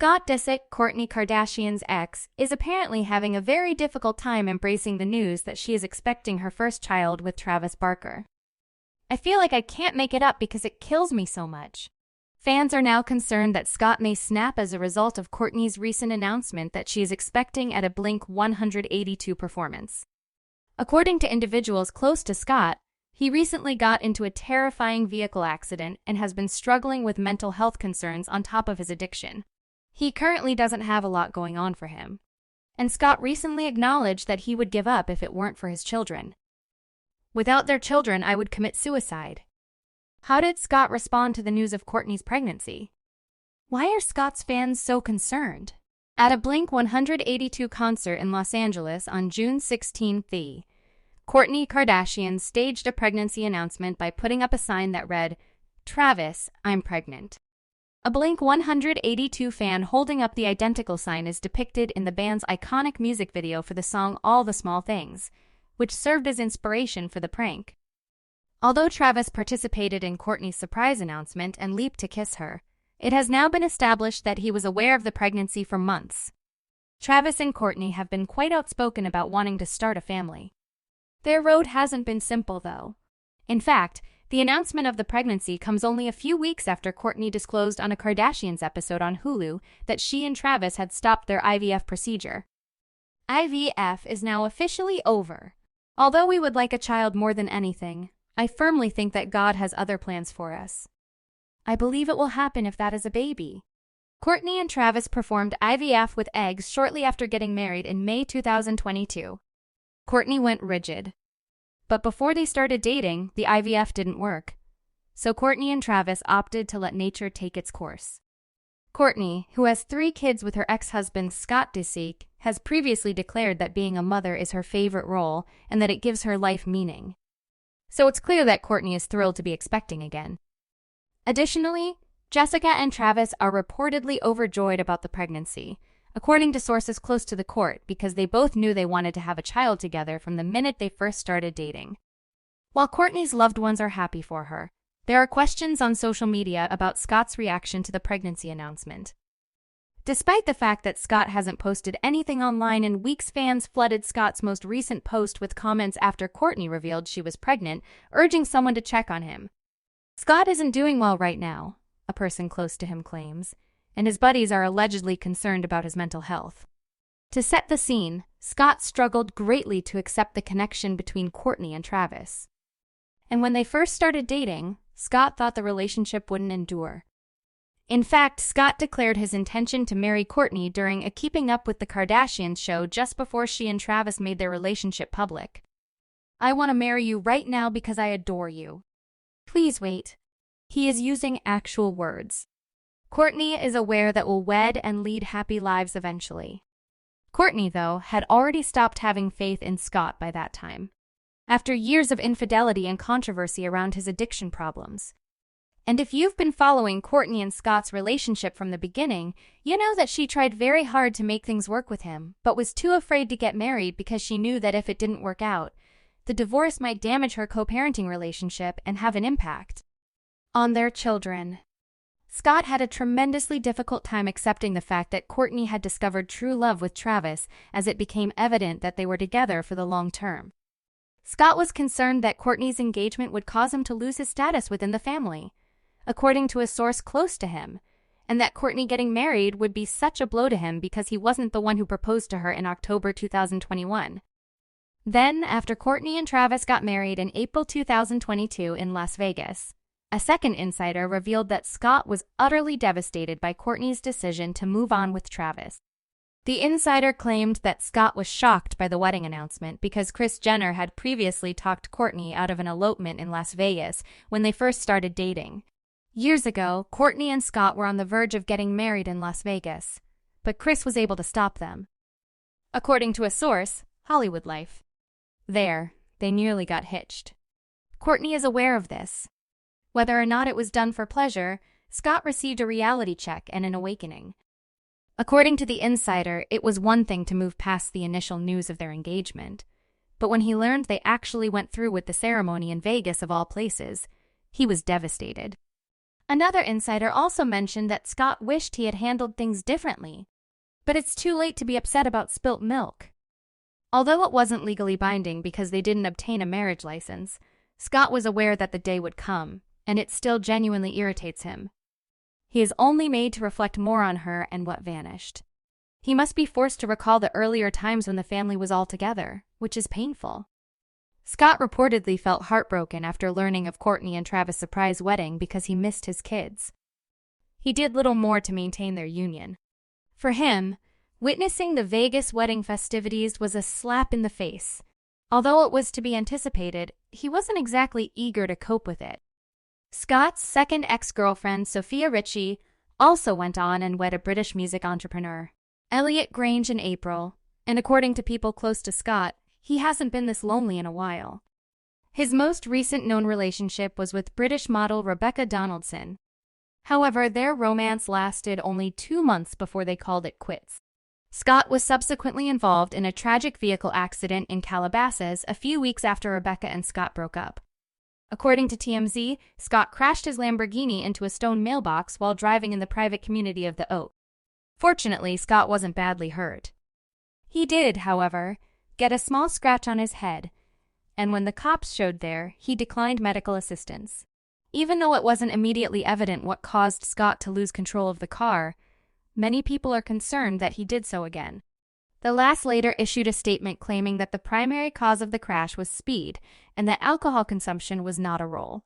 Scott Disick, Kourtney Kardashian's ex, is apparently having a very difficult time embracing the news that she is expecting her first child with Travis Barker. "I feel like I can't make it up because it kills me so much." Fans are now concerned that Scott may snap as a result of Kourtney's recent announcement that she is expecting at a Blink-182 performance. According to individuals close to Scott, he recently got into a terrifying vehicle accident and has been struggling with mental health concerns on top of his addiction. He currently doesn't have a lot going on for him. And Scott recently acknowledged that he would give up if it weren't for his children. "Without their children, I would commit suicide." How did Scott respond to the news of Kourtney's pregnancy? Why are Scott's fans so concerned? At a Blink-182 concert in Los Angeles on June 16th, Kourtney Kardashian staged a pregnancy announcement by putting up a sign that read, "Travis, I'm pregnant." A Blink-182 fan holding up the identical sign is depicted in the band's iconic music video for the song All the Small Things, which served as inspiration for the prank. Although Travis participated in Kourtney's surprise announcement and leaped to kiss her, it has now been established that he was aware of the pregnancy for months. Travis and Kourtney have been quite outspoken about wanting to start a family. Their road hasn't been simple, though. In fact, the announcement of the pregnancy comes only a few weeks after Kourtney disclosed on a Kardashians episode on Hulu that she and Travis had stopped their IVF procedure. IVF is now officially over. Although we would like a child more than anything, I firmly think that God has other plans for us. I believe it will happen if that is a baby. Kourtney and Travis performed IVF with eggs shortly after getting married in May 2022. Kourtney went rigid. But before they started dating, the IVF didn't work. So Kourtney and Travis opted to let nature take its course. Kourtney, who has 3 kids with her ex-husband Scott Disick, has previously declared that being a mother is her favorite role and that it gives her life meaning. So it's clear that Kourtney is thrilled to be expecting again. Additionally, Jessica and Travis are reportedly overjoyed about the pregnancy, according to sources close to the court, because they both knew they wanted to have a child together from the minute they first started dating. While Kourtney's loved ones are happy for her, there are questions on social media about Scott's reaction to the pregnancy announcement. Despite the fact that Scott hasn't posted anything online in weeks, fans flooded Scott's most recent post with comments after Kourtney revealed she was pregnant, urging someone to check on him. "Scott isn't doing well right now," a person close to him claims, and his buddies are allegedly concerned about his mental health. To set the scene, Scott struggled greatly to accept the connection between Kourtney and Travis. And when they first started dating, Scott thought the relationship wouldn't endure. In fact, Scott declared his intention to marry Kourtney during a Keeping Up with the Kardashians show just before she and Travis made their relationship public. "I want to marry you right now because I adore you. Please wait." He is using actual words. Kourtney is aware that will wed and lead happy lives eventually. Kourtney, though, had already stopped having faith in Scott by that time, after years of infidelity and controversy around his addiction problems. And if you've been following Kourtney and Scott's relationship from the beginning, you know that she tried very hard to make things work with him, but was too afraid to get married because she knew that if it didn't work out, the divorce might damage her co-parenting relationship and have an impact on their children. Scott had a tremendously difficult time accepting the fact that Kourtney had discovered true love with Travis, as it became evident that they were together for the long term. Scott was concerned that Kourtney's engagement would cause him to lose his status within the family, according to a source close to him, and that Kourtney getting married would be such a blow to him because he wasn't the one who proposed to her in October 2021. Then, after Kourtney and Travis got married in April 2022 in Las Vegas, a second insider revealed that Scott was utterly devastated by Kourtney's decision to move on with Travis. The insider claimed that Scott was shocked by the wedding announcement because Kris Jenner had previously talked Kourtney out of an elopement in Las Vegas when they first started dating. Years ago, Kourtney and Scott were on the verge of getting married in Las Vegas, but Kris was able to stop them. According to a source, Hollywood Life. There, they nearly got hitched. Kourtney is aware of this. Whether or not it was done for pleasure, Scott received a reality check and an awakening. According to the insider, it was one thing to move past the initial news of their engagement, but when he learned they actually went through with the ceremony in Vegas of all places, he was devastated. Another insider also mentioned that Scott wished he had handled things differently, but it's too late to be upset about spilt milk. Although it wasn't legally binding because they didn't obtain a marriage license, Scott was aware that the day would come, and it still genuinely irritates him. He is only made to reflect more on her and what vanished. He must be forced to recall the earlier times when the family was all together, which is painful. Scott reportedly felt heartbroken after learning of Kourtney and Travis' surprise wedding because he missed his kids. He did little more to maintain their union. For him, witnessing the Vegas wedding festivities was a slap in the face. Although it was to be anticipated, he wasn't exactly eager to cope with it. Scott's second ex-girlfriend, Sophia Richie, also went on and wed a British music entrepreneur, Elliot Grange, in April, and according to people close to Scott, he hasn't been this lonely in a while. His most recent known relationship was with British model Rebecca Donaldson. However, their romance lasted only 2 months before they called it quits. Scott was subsequently involved in a tragic vehicle accident in Calabasas a few weeks after Rebecca and Scott broke up. According to TMZ, Scott crashed his Lamborghini into a stone mailbox while driving in the private community of the Oak. Fortunately, Scott wasn't badly hurt. He did, however, get a small scratch on his head, and when the cops showed there, he declined medical assistance. Even though it wasn't immediately evident what caused Scott to lose control of the car, many people are concerned that he did so again. The last later issued a statement claiming that the primary cause of the crash was speed and that alcohol consumption was not a role.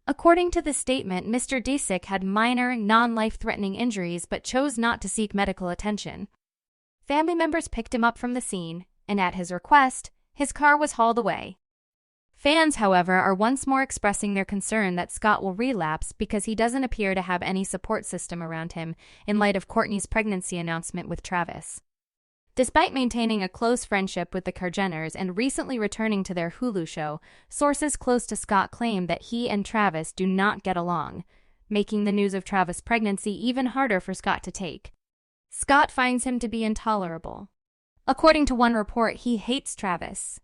According to the statement, Mr. Disick had minor, non-life-threatening injuries but chose not to seek medical attention. Family members picked him up from the scene, and at his request, his car was hauled away. Fans, however, are once more expressing their concern that Scott will relapse because he doesn't appear to have any support system around him in light of Kourtney's pregnancy announcement with Travis. Despite maintaining a close friendship with the Kardashians and recently returning to their Hulu show, sources close to Scott claim that he and Travis do not get along, making the news of Travis' pregnancy even harder for Scott to take. Scott finds him to be intolerable. According to one report, he hates Travis.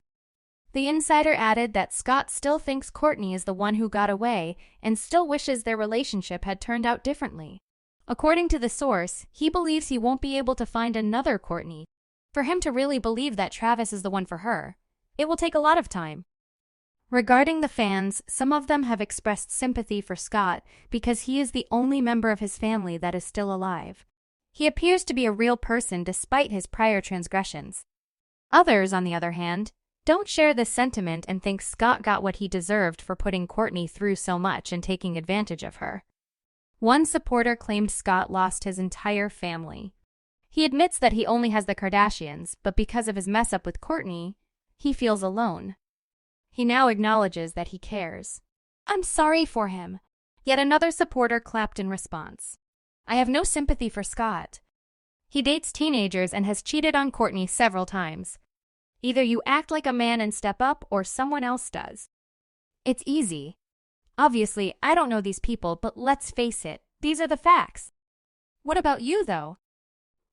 The insider added that Scott still thinks Kourtney is the one who got away and still wishes their relationship had turned out differently. According to the source, he believes he won't be able to find another Kourtney. For him to really believe that Travis is the one for her, it will take a lot of time. Regarding the fans, some of them have expressed sympathy for Scott because he is the only member of his family that is still alive. He appears to be a real person despite his prior transgressions. Others, on the other hand, don't share this sentiment and think Scott got what he deserved for putting Kourtney through so much and taking advantage of her. One supporter claimed Scott lost his entire family. He admits that he only has the Kardashians, but because of his mess-up with Kourtney, he feels alone. He now acknowledges that he cares. "I'm sorry for him." Yet another supporter clapped in response. "I have no sympathy for Scott. He dates teenagers and has cheated on Kourtney several times. Either you act like a man and step up, or someone else does. It's easy. Obviously, I don't know these people, but let's face it, these are the facts. What about you, though?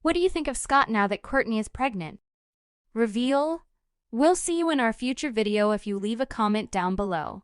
What do you think of Scott now that Kourtney is pregnant? Reveal? We'll see you in our future video if you leave a comment down below.